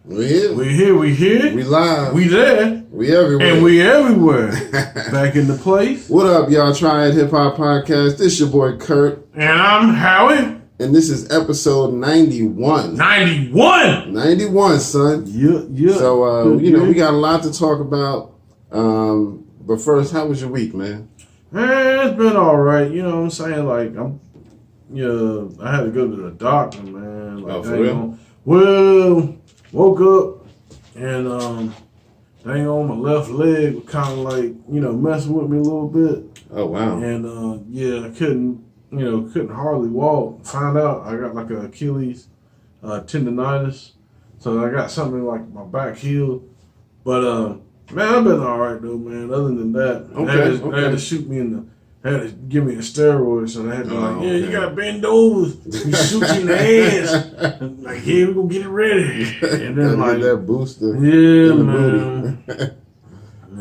We here. We here. We live. We there. We everywhere. And we everywhere. Back in the place. What up, y'all? Trying Thhp Podcast. This your boy Kurt. And I'm Howie. And this is episode 91. 91! 91, son. Yeah. So, we got a lot to talk about. But first, how was your week, man? Man, it's been all right. You know what I'm saying? Like, I had to go to the doctor, man. Like, for real? Well, woke up and dang on my left leg was kind of like, messing with me a little bit. Oh, wow. And I couldn't hardly walk. Found out I got like an Achilles tendonitis. So I got something like my back heel. But man, I've been all right though, man. Other than that, they had to shoot me had to give me a steroid, so they had to you gotta bend over, we shoot you in the ass. Like, here we gonna get it ready, and then like that booster. Yeah, man. I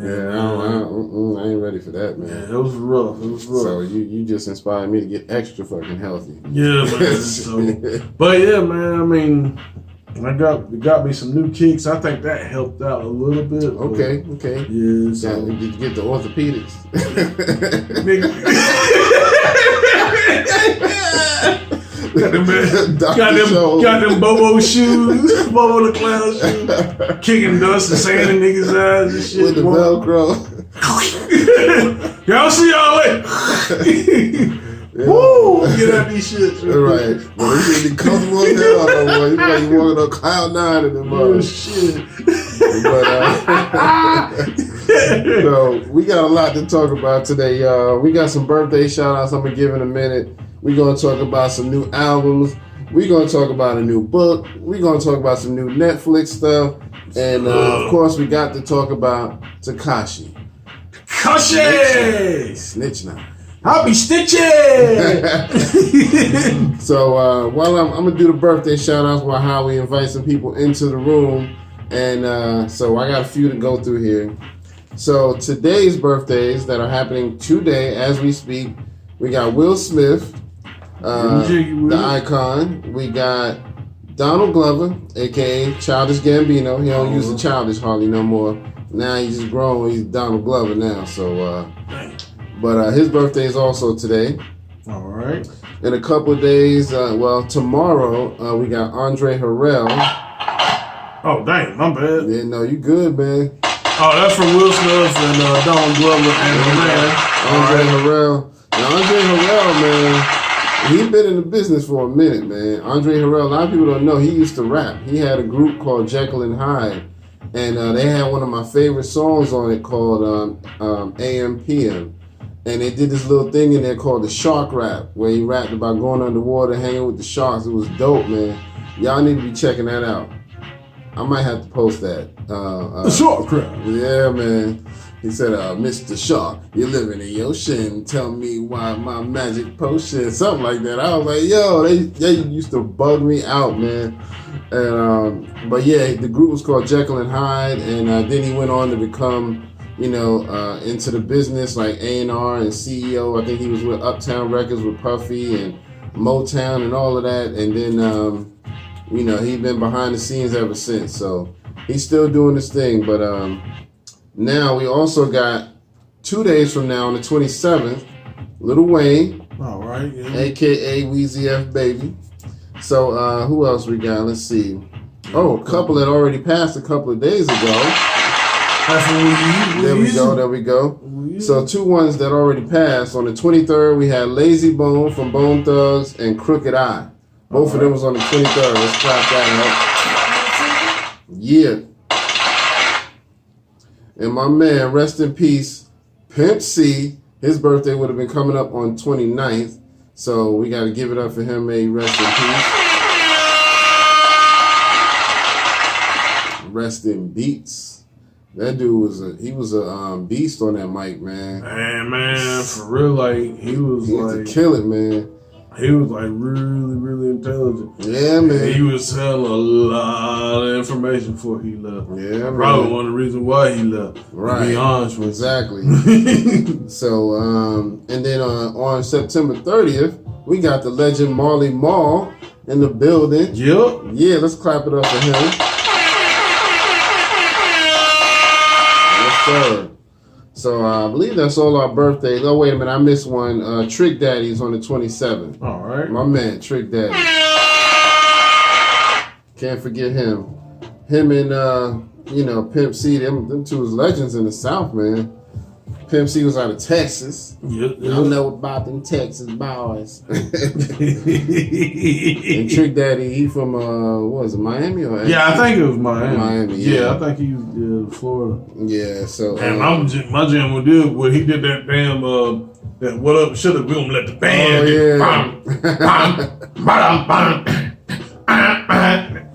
ain't ready for that, man. Yeah, it was rough. So you just inspired me to get extra fucking healthy. Yeah, man. But yeah, man. I mean, I got me some new kicks. I think that helped out a little bit. Okay. Yeah. So did you get the orthopedics? got them Bobo shoes, Bobo the Clown shoes, kicking dust and saying the niggas' eyes and shit. With the Velcro. Y'all see y'all later. Yeah. Woo! Get out these shits. Right. But you should be comfortable as hell, boy. You like you walking on cloud nine in them shit. But so we got a lot to talk about today, y'all. We got some birthday shout outs I'm gonna give in a minute. We're gonna talk about some new albums. We're gonna talk about a new book. We're gonna talk about some new Netflix stuff. And of course we got to talk about Thhp. Snitch now. I'll be stitching. So while I'm gonna do the birthday shout outs while Howie invites some people into the room. And so I got a few to go through here. So today's birthdays that are happening today as we speak, we got Will Smith, the icon. We got Donald Glover, aka Childish Gambino. He don't use the childish hardly no more. Now he's just grown. He's Donald Glover now. So, but his birthday is also today. All right. In a couple of days, tomorrow we got Andre Harrell. Oh dang, my bad. Yeah, no, you good, man. Oh, that's from Will Smith and Donald Glover and the man Andre Harrell. Now, Andre Harrell, man, he's been in the business for a minute, man. Andre Harrell, a lot of people don't know, he used to rap. He had a group called Jekyll and Hyde, and they had one of my favorite songs on it called AM/PM. And they did this little thing in there called the Shark Rap, where he rapped about going underwater, hanging with the sharks. It was dope, man. Y'all need to be checking that out. I might have to post that. The Shark Rap. Yeah, man. He said, Mr. Shark, you're living in your ocean. Tell me why my magic potion. Something like that. I was like, yo, they used to bug me out, man. And but yeah, the group was called Jekyll and Hyde, and then he went on to become, into the business like A&R and CEO. I think he was with Uptown Records with Puffy and Motown and all of that. And then, he's been behind the scenes ever since. So he's still doing this thing. But now we also got 2 days from now on the 27th, Lil Wayne. All right. Yeah. A.K.A. Weezy F Baby. So who else we got? Let's see. Oh, a couple that already passed a couple of days ago. There we go. So 2 ones that already passed. On the 23rd, we had Lazy Bone from Bone Thugs and Crooked Eye. Both of them was on the 23rd. Let's clap that up. Yeah. And my man, rest in peace, Pimp C. His birthday would have been coming up on 29th. So we got to give it up for him. May he rest in peace. Rest in beats. That dude was a beast on that mic, man. Man, for real, like he was to kill it, man. He was like really, really intelligent. Yeah, man. He was telling a lot of information before he left. Yeah, man. Probably one of the reasons why he left. Right. To be honest with you. Exactly. So, and then on September 30th, we got the legend Marley Marl in the building. Yep. Yeah, let's clap it up for him. sir. So I believe that's all our birthdays. Oh, wait a minute. I missed one. Trick Daddy's on the 27th. All right. My man, Trick Daddy. Can't forget him. Him and, Pimp C, them two was legends in the South, man. Pimp C was out of Texas. Yep. I don't know about them Texas boys. And Trick Daddy, he from, what was it, Miami? Or Yeah, I think it was Miami. Miami, yeah. I think he was Florida. Yeah, so. And my jam was good when he did that damn, that what up, should have, we gonna let the band.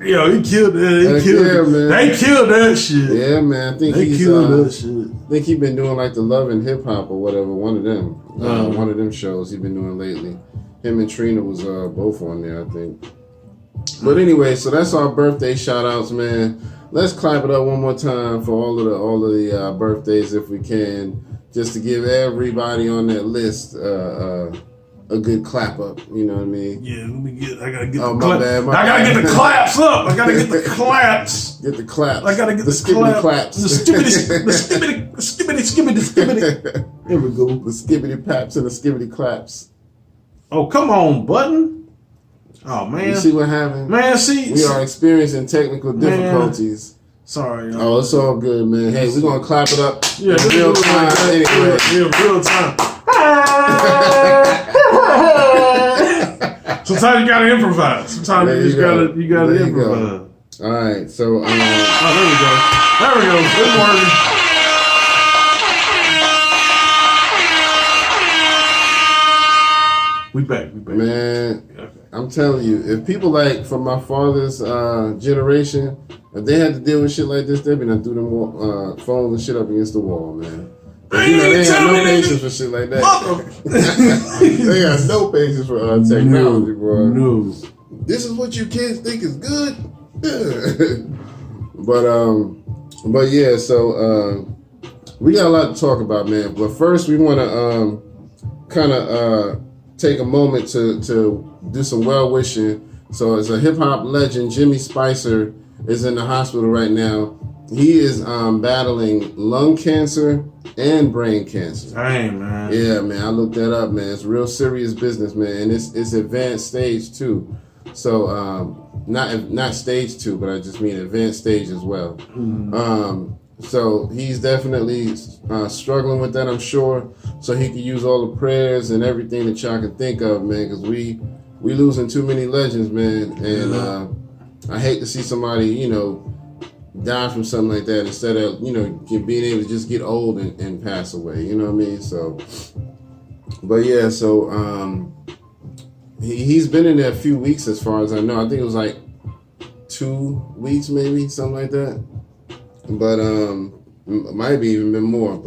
Yo, he killed that. They killed that shit. Yeah, man. I think they killed that shit. I think he been doing like the Love and Hip Hop or whatever. One of them shows he been doing lately. Him and Trina was both on there, I think. But anyway, so that's our birthday shout outs, man. Let's clap it up one more time for all of the birthdays if we can, just to give everybody on that list a good clap up, you know what I mean? Yeah, I gotta get I gotta get the claps up. I gotta get the claps. Get the claps. I gotta get the skibbity claps. The skibbity. There we go. The skibbity paps and the skibbity claps. Oh, come on, button. Oh, man. You see what happened? Man, see. We are experiencing technical difficulties. Sorry. Oh, it's all good, man. Hey, we're going to clap it up in real time anyway. Yeah, real time. Sometimes you gotta improvise. Sometimes you just gotta improvise. All right, so oh, there we go. Good morning. We back. Man, okay. I'm telling you, if people like from my father's generation, if they had to deal with shit like this, they'd be not through them phones and shit up against the wall, man. They have no patience for shit like that. They got no patience for technology, bro. No. This is what you kids think is good. But yeah, so we got a lot to talk about, man. But first, we want to kind of take a moment to do some well wishing. So, as a hip hop legend, Jimmy Spicer is in the hospital right now. He is battling lung cancer and brain cancer. Dang, man. Yeah, man. I looked that up, man. It's real serious business, man. And it's advanced stage 2. So not stage 2, but I just mean advanced stage as well. Mm-hmm. So he's definitely struggling with that, I'm sure. So he could use all the prayers and everything that y'all can think of, man. Because we losing too many legends, man. And I hate to see somebody, die from something like that instead of, being able to just get old and pass away. You know what I mean? So, but yeah, so he's been in there a few weeks as far as I know. I think it was like 2 weeks, maybe, something like that. But it might be even been more.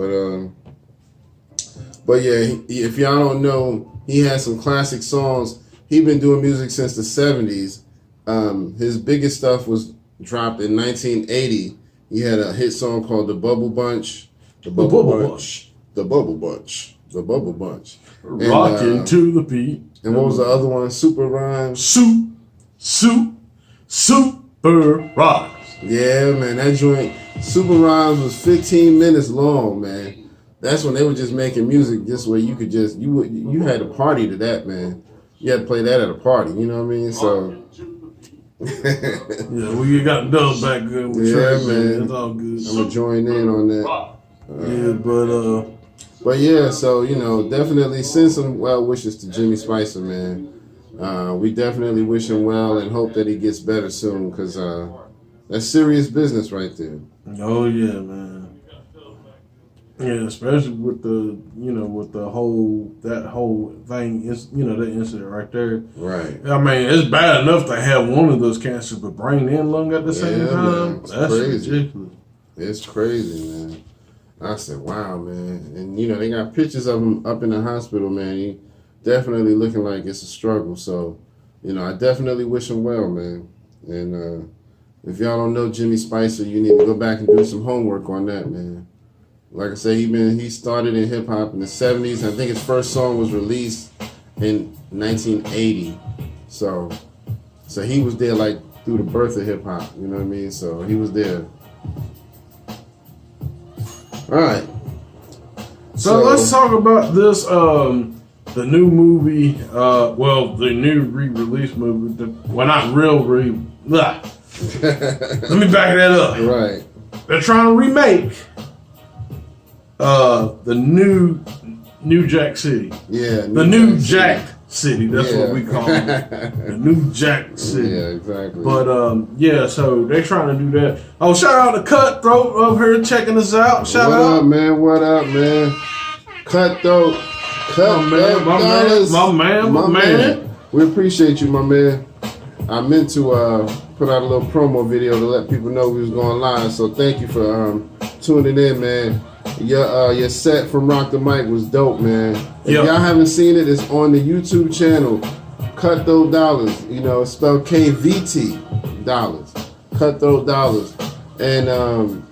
But yeah, if y'all don't know, he has some classic songs. He's been doing music since the 70s. His biggest stuff was dropped in 1980. He had a hit song called The Bubble Bunch. The Bubble Bunch. Rockin' to the beat. And what was the other one? Super Rhymes. Super Rhymes. Yeah, man, that joint, Super Rhymes, was 15 minutes long, man. That's when they were just making music just where you could just, you had to party to that, man. You had to play that at a party, you know what I mean? So. Yeah, well, you got dubs back good with Trey, man. It's all good. I'm going to join in on that. But yeah, so, definitely send some well wishes to Jimmy Spicer, man. We definitely wish him well and hope that he gets better soon, because that's serious business right there. Oh, yeah, man. Yeah, especially with the whole thing, that incident right there. Right. I mean, it's bad enough to have one of those cancers, but brain and lung at the same time. Man, that's crazy. Ridiculous. It's crazy, man. I said, wow, man. And, they got pictures of him up in the hospital, man. He definitely looking like it's a struggle. So, I definitely wish him well, man. And if y'all don't know Jimmy Spicer, you need to go back and do some homework on that, man. Like I said, he started in hip hop in the 70s. I think his first song was released in 1980. So he was there like through the birth of hip hop. You know what I mean? So he was there. All right. So let's talk about this. The new movie. The new re-release movie. Not real Let me back that up. Right. They're trying to remake the New Jack City. Yeah. The New Jack City. That's what we call it. The New Jack City. Yeah, exactly. But so they're trying to do that. Oh, shout out to Cutthroat over here checking us out. Shout out. What up, man? What up, man? Cutthroat. My man. We appreciate you, my man. I meant to put out a little promo video to let people know we was going live. So thank you for tuning in, man. Your set from Rock the Mic was dope, man. If y'all haven't seen it, it's on the YouTube channel. Cutthroat Dollars. You know, it's spelled KVT Dollars. Cutthroat Dollars. And the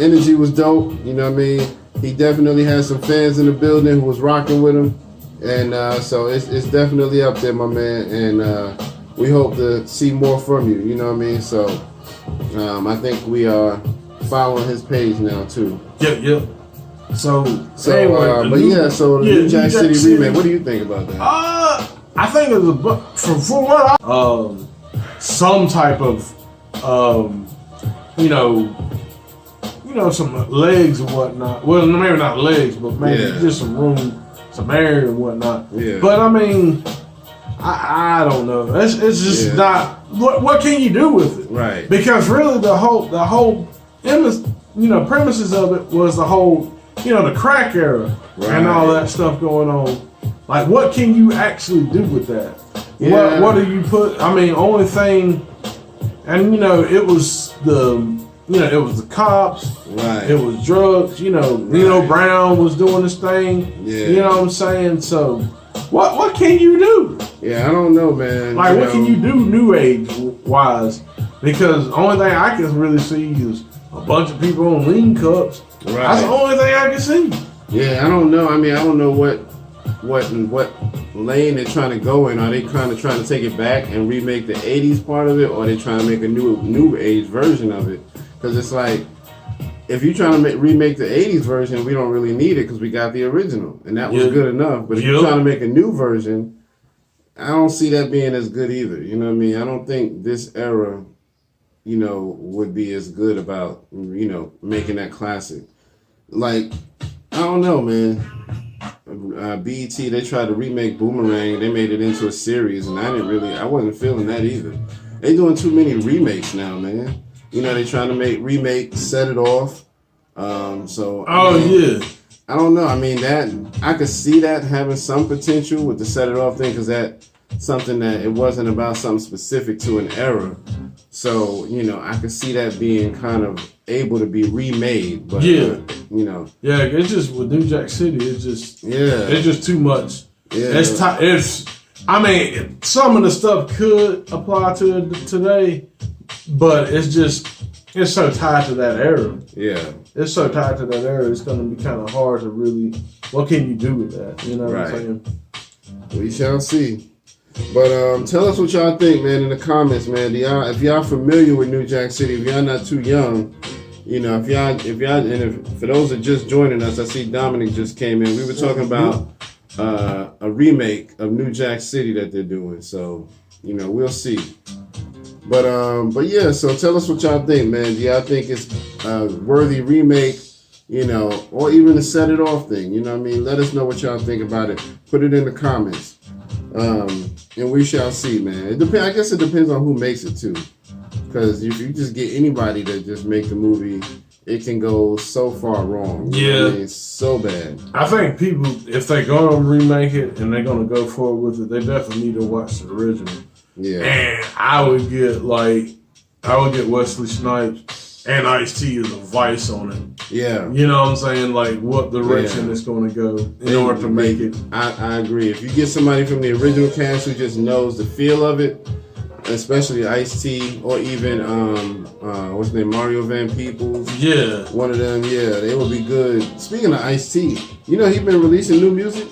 energy was dope. You know what I mean? He definitely had some fans in the building who was rocking with him. And so it's definitely up there, my man. And we hope to see more from you. You know what I mean? So I think we are following his page now too. Yep. So anyway, the New Jack City remake. What do you think about that? I think it's from what some type of some legs or whatnot. Well, maybe not legs, but maybe just some room, some air and whatnot. Yeah. But I mean, I don't know. It's just not. What can you do with it? Right. Because really, the whole premises of it was the whole, the crack era and all that stuff going on. Like, what can you actually do with that? Yeah. What do you put? I mean, only thing, and it was it was the cops. Right. It was drugs. Nino Brown was doing this thing. Yeah. You know what I'm saying? So, what can you do? Yeah, I don't know, man. Like, what can you do new age wise? Because the only thing I can really see is a bunch of people on lean cups. Right. That's the only thing I can see. Yeah, I don't know. I mean, I don't know what lane they're trying to go in. Are they trying to take it back and remake the 80s part of it, or are they trying to make a new age version of it? Because it's like, if you're trying to remake the 80s version, we don't really need it because we got the original. And that was good enough. But if you're trying to make a new version, I don't see that being as good either. You know what I mean? I don't think this era, would be as good about, making that classic. Like, I don't know, man. BET, they tried to remake Boomerang. They made it into a series, and I wasn't feeling that either. They doing too many remakes now, man. They trying to remake Set It Off. I don't know. I mean, I could see that having some potential with the Set It Off thing, because that's something that it wasn't about something specific to an era. So, I could see that being kind of able to be remade. But, Yeah, it's just with New Jack City, it's just too much. Yeah. I mean, some of the stuff could apply to it today, but it's so tied to that era. Yeah. It's so tied to that era, it's going to be kind of hard to really, what can you do with that? You know what I'm saying? We shall see. But tell us what y'all think, man, in the comments, man. If y'all familiar with New Jack City, if y'all not too young, for those that just joining us, I see Dominic just came in. We were talking about a remake of New Jack City that they're doing. So, we'll see. But yeah, so tell us what y'all think, man. Do y'all think it's a worthy remake, or even a Set It Off thing? You know what I mean? Let us know what y'all think about it. Put it in the comments. And we shall see, man. I guess it depends on who makes it too. Because if you just get anybody to just make the movie, it can go so far wrong. Yeah. It's so bad. I think people, if they're going to remake it and they're going to go forward with it, they definitely need to watch the original. Yeah. And I would get Wesley Snipes and Ice-T as a vice on it. Yeah. You know what I'm saying? Like, what direction it's going to go in order to make it. I agree. If you get somebody from the original cast who just knows the feel of it, especially Ice-T, or even what's his name, Mario Van Peebles. Yeah. One of them, they would be good. Speaking of Ice-T, he been releasing new music?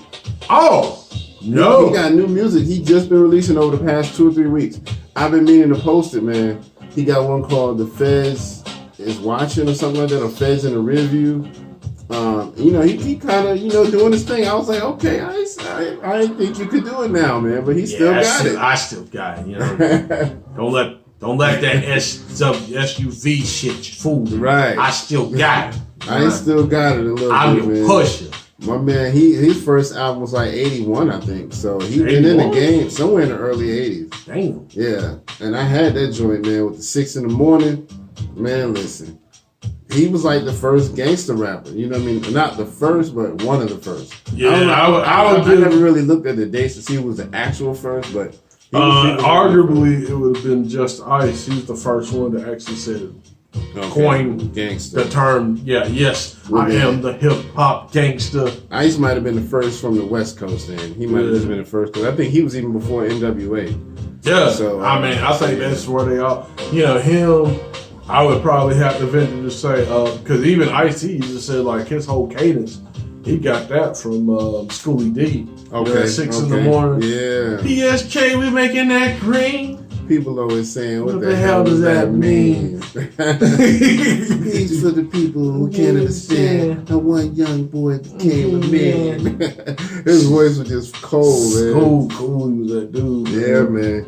Oh, no. He got new music. He just been releasing over the past 2 or 3 weeks. I've been meaning to post it, man. He got one called The Feds is watching or something like that, or Feds in the rear view. You know, he kind of, you know, doing his thing. I was like, okay, I didn't think you could do it now, man, but he still got it. I still got it, you know. Don't let that SUV shit fool you. Right. I still got it. I still got it a little bit, man. I'm pushing. My man, his first album was like 81, I think. So he been in the game somewhere in the early 80s. Damn. Yeah. And I had that joint, man, with the 6 in the morning. Man, listen. He was like the first gangster rapper. You know what I mean? Not the first, but one of the first. Yeah, I never really looked at the dates to see who was the actual first, but arguably it would have been just Ice. He was the first one to actually say coin gangster. The term, I am the hip hop gangster. Ice might have been the first from the West Coast, then. He might have just been the first. I think he was even before NWA. Yeah. So I mean, I think that's where they are. You know, him, I would probably have to venture to say, because even Ice-T just said like his whole cadence, he got that from Schoolie D. Okay. 6 in the morning. Yeah. PSK, we making that green. People always saying, what the hell does that mean? Peace for the people who can't understand how one young boy became a man. His voice was just cold, man. Cool. He was that dude. Yeah, man.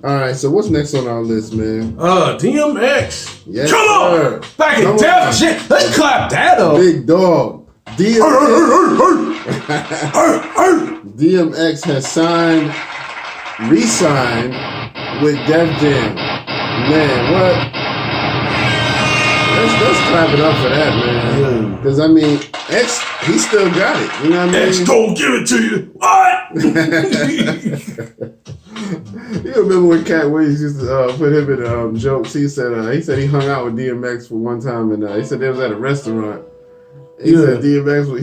All right, so what's next on our list, man? DMX. Yes, Come on. Back in death shit. Let's clap that up. Big dog. DMX has re-signed with Def Jam. Man, what? Let's clap it up for that, man. Because, I mean, X, he still got it. You know what I mean? X don't give it to you. What? You remember when Cat Williams used to put him in jokes? He said he hung out with DMX for one time, and he said they was at a restaurant. He said DMX.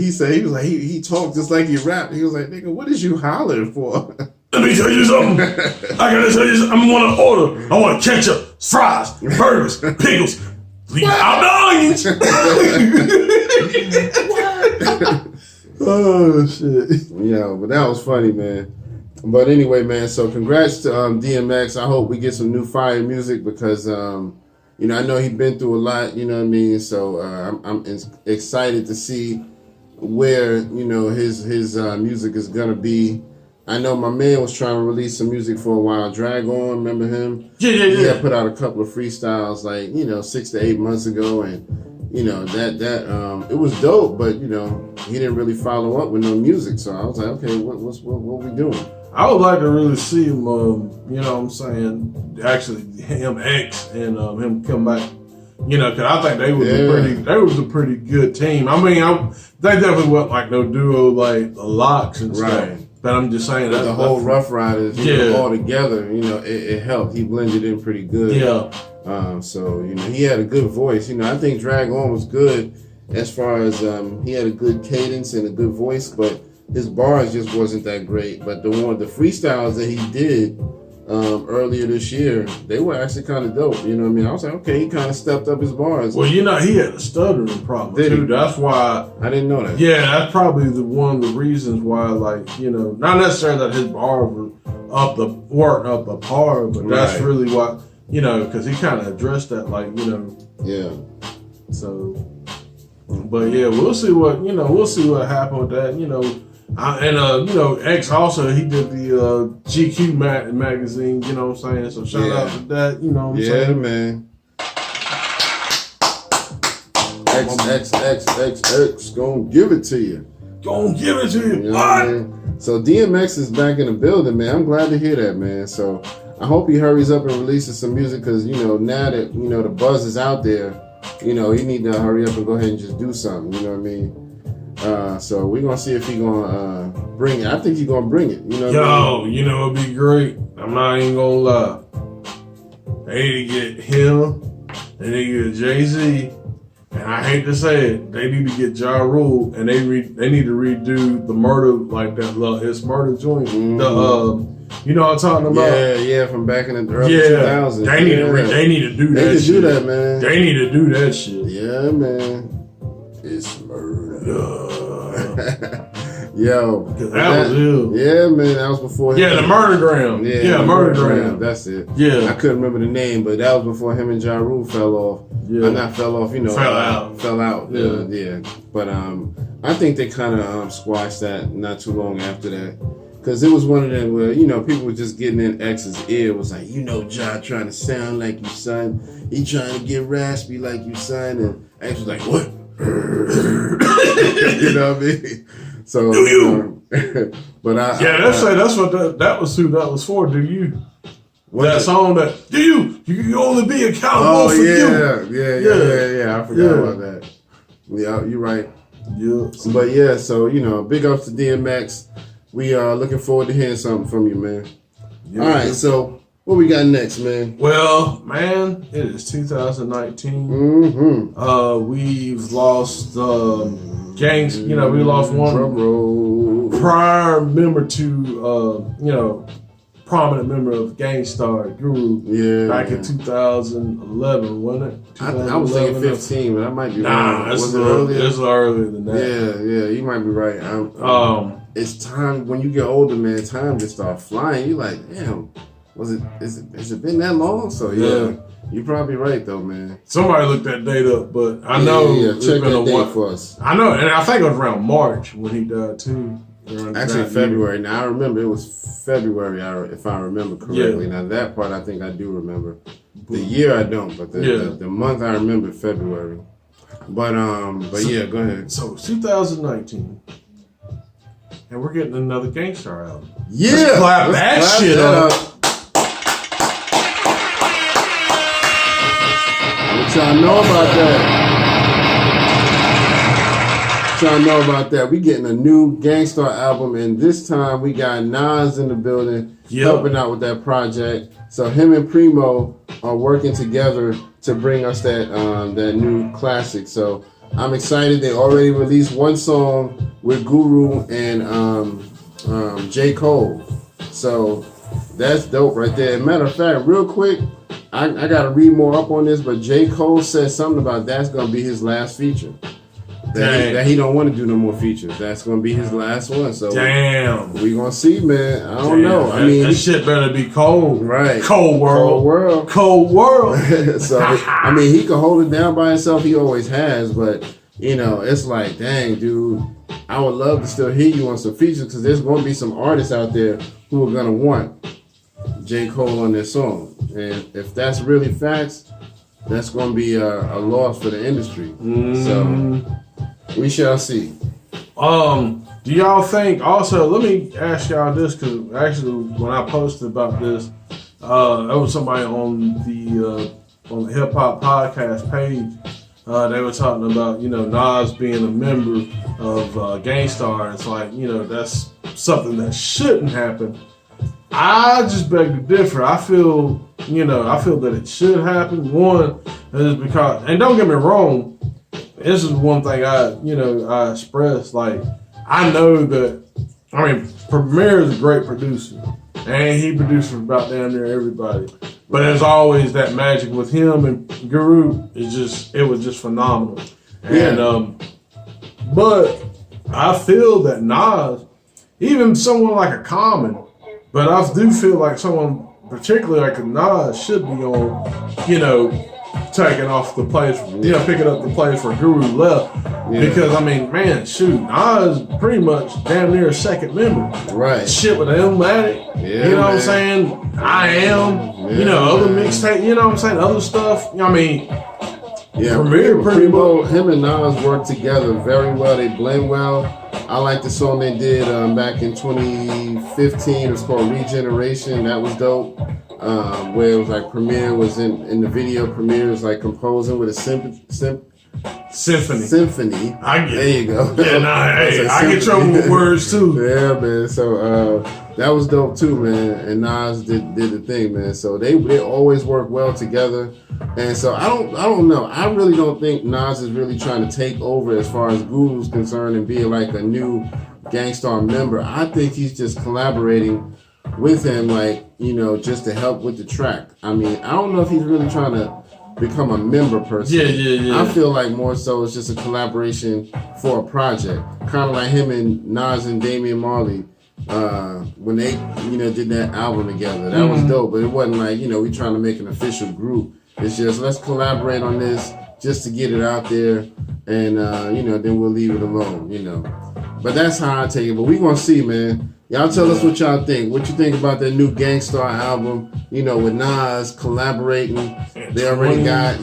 He talked just like he rapped. He was like, "Nigga, what is you hollering for?" Let me tell you something. I gotta tell you something. I'm gonna order. I want ketchup, fries, burgers, pickles. Leave out the onions. Oh shit! Yeah, but that was funny, man. But anyway, man, so congrats to DMX. I hope we get some new fire music because, you know, I know he's been through a lot, you know what I mean? So I'm excited to see where, you know, his music is going to be. I know my man was trying to release some music for a while. Drag On, remember him? Yeah. He had put out a couple of freestyles like, you know, 6 to 8 months ago. And, you know, that it was dope, but, you know, he didn't really follow up with no music. So I was like, okay, what we doing? I would like to really see him, you know what I'm saying, actually him X and him come back, you know, because I think they was a pretty good team. I mean, they definitely wasn't like no duo like the Locks and stuff. Right. But I'm just saying that the whole Rough Riders, you know, all together, you know, it helped. He blended in pretty good. Yeah. So, you know, he had a good voice. You know, I think Drag On was good as far as he had a good cadence and a good voice, but his bars just wasn't that great. But the freestyles that he did earlier this year, they were actually kind of dope. You know what I mean? I was like, okay, he kind of stepped up his bars. Well, you know, he had a stuttering problem too. That's why. I didn't know that. Yeah, that's probably one of the reasons why, like, you know, not necessarily that his bars weren't up the par, but that's really why, you know, because he kind of addressed that, like, you know. Yeah. So, but yeah, we'll see what happened with that, you know. You know, X also, he did the GQ magazine, you know what I'm saying? So shout out to that, you know what I'm saying? Yeah, man. X, gonna give it to you. Gonna give it to you. You know what I mean? So DMX is back in the building, man. I'm glad to hear that, man. So I hope he hurries up and releases some music because, you know, now that, you know, the buzz is out there, you know, he need to hurry up and go ahead and just do something, you know what I mean? So we're gonna see if he gonna bring it. I think he's gonna bring it. You know. Yo, you know it'd be great. I'm not even gonna lie. They need to get him. They need to get Jay-Z. And I hate to say it, they need to get Ja Rule, and they need to redo the murder, like that. It's murder joint. The you know what I'm talking about? Yeah, from back in the early 2000s. They need to do that. They shit. Do that, man. They need to do that shit. Yeah, man. It's murder. Yo, that was ill. Yeah, man, that was before. Yeah, the Murdergram. Yeah, Murdergram. That's it. Yeah, I couldn't remember the name, but that was before him and Ja Rule fell off. Yeah, not fell off. Fell out. Yeah. But I think they kind of squashed that not too long after that. Because it was one of them where, people were just getting in X's ear. It was like, Ja trying to sound like you, son. He trying to get raspy like you, son. And X was like, what? You know what I mean? So, but that's what that was who that was for. Do you? That song that, do you only be accountable for you. Yeah. I forgot about that. Yeah, you're right. Yeah. But yeah, so, big ups to DMX. We are looking forward to hearing something from you, man. Yeah. All right, so what we got next, man? Well, man, it is 2019. Mm-hmm. We've lost gangs. We lost one prior member to, prominent member of Gang Starr, Guru. Yeah. Back in 2011, wasn't it? I was thinking 15, but I might be wrong. Was it earlier? It's earlier than that. Yeah, you might be right. It's time when you get older, man. Time just start flying. You like, damn, has it been that long? So yeah, you're probably right though, man. Somebody looked that date up, but I know it's check been that date for us. I know, and I think it was around March when he died too. Actually, February. Now I remember it was February, if I remember correctly. Now that part I think I do remember. The year I don't, but the month I remember February. But yeah, go ahead. So 2019. And we're getting another Gang Starr album. Yeah. Let's clap that shit up. What y'all know about that? We getting a new Gang Starr album, and this time we got Nas in the building helping out with that project. So him and Primo are working together to bring us that new classic. So I'm excited. They already released one song with Guru and J. Cole. So that's dope right there. Matter of fact, real quick, I got to read more up on this, but J. Cole said something about that's going to be his last feature. That he don't want to do no more features. That's going to be his last one. So damn, we going to see, man. I don't know. That shit better be cold. Right. Cold world. So, he can hold it down by himself. He always has, but, it's like, dang, dude, I would love to still hear you on some features because there's going to be some artists out there who are going to want J. Cole on their song. And if that's really facts, that's going to be a loss for the industry. So we shall see. Do y'all think, also, let me ask y'all this, because actually when I posted about this, there was somebody on the Hip Hop Podcast page, they were talking about, Nas being a member of Gang Starr. It's like, that's something that shouldn't happen. I just beg to differ. I feel that it should happen. One is because, and don't get me wrong, this is one thing I express. Like, I know that, Premier is a great producer, and he produces about damn near everybody. But there's always that magic with him and Guru. It was just phenomenal. And but I feel that Nas, even someone like a Common, but I do feel like someone particularly like a Nas should be on, taking off the place, picking up the place where Guru left. Yeah. Because, Nas pretty much damn near a second member. Right. Shit with Illmatic. Yeah, you know what I'm saying? I Am. Other mixtape, other stuff. Yeah, Primo, him and Nas work together very well. They blend well. I like the song they did back in 2015. It was called Regeneration. That was dope. Where it was like Premier was in the video. Premier was like composing with a symphony. I get it. There you go. Yeah, I get trouble with words too. Yeah, man. So that was dope too, man. And Nas did the thing, man. So they always work well together. And so I don't know. I really don't think Nas is really trying to take over as far as Guru's concerned and be like a new Gang Starr member. I think he's just collaborating with him, just to help with the track. I don't know if he's really trying to become a member person. Yeah. I feel like more so it's just a collaboration for a project. Kind of like him and Nas and Damian Marley. When they, did that album together. That was dope, but it wasn't like, we trying to make an official group. It's just, let's collaborate on this just to get it out there, and, then we'll leave it alone, But that's how I take it. But we gonna see, man. Y'all tell us what y'all think. What you think about that new Gangstar album, with Nas collaborating. They already got,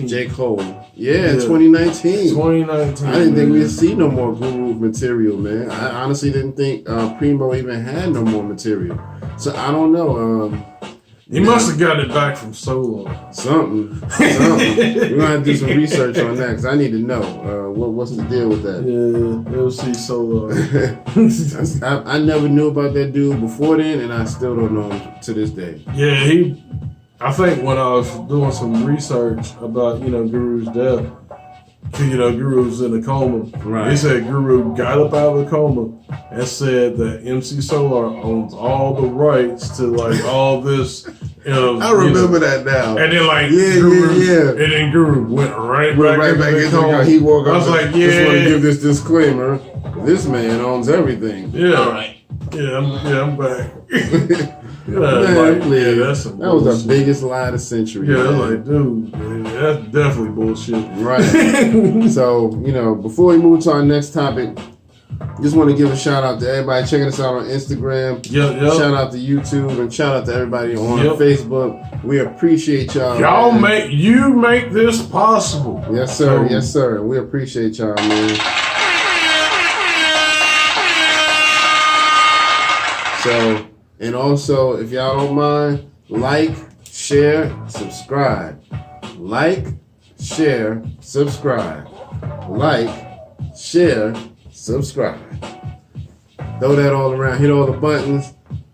J. Cole. Yeah, 2019. 2019. I didn't think we'd see no more Guru material, man. I honestly didn't think Primo even had no more material. So I don't know. He must have got it back from Solo. Something. We're gonna have to do some research on that because I need to know what's the deal with that. Yeah, we'll see Solo. I never knew about that dude before then, and I still don't know him to this day. Yeah, I think when I was doing some research about Guru's death, Guru was in a coma. Right. They said Guru got up out of the coma and said that MC Solar owns all the rights to all this. I remember that now. And then Guru, and then Guru went right back into the coma. He woke up. I was like, yeah. Just want to give this disclaimer. This man owns everything. Yeah. All right. Yeah, I'm back. That's some that was bullshit. the biggest lie of the century. Yeah, man. dude, that's definitely bullshit. Right. So, before we move to our next topic, just want to give a shout out to everybody checking us out on Instagram. Yep. Shout out to YouTube and shout out to everybody on Facebook. We appreciate y'all. Y'all make this possible. Yes, sir. Yes, sir. We appreciate y'all, man. So, and also, if y'all don't mind, like, share, subscribe. Like, share, subscribe. Like, share, subscribe. Throw that all around. Hit all the buttons.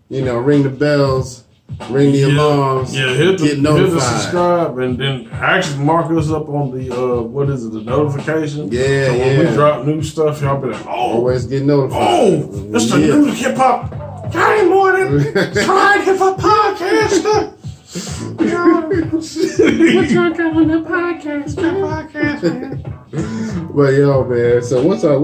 Ring the bells. Ring the alarms. Yeah, hit the subscribe. And then actually mark us up on the, the notification. Yeah, so when we drop new stuff, y'all be like, always get notified. Oh, it's the new hip-hop. Friday morning, Friday hip-hop podcast. What's going on the podcast, man? But yo, man. So what's up?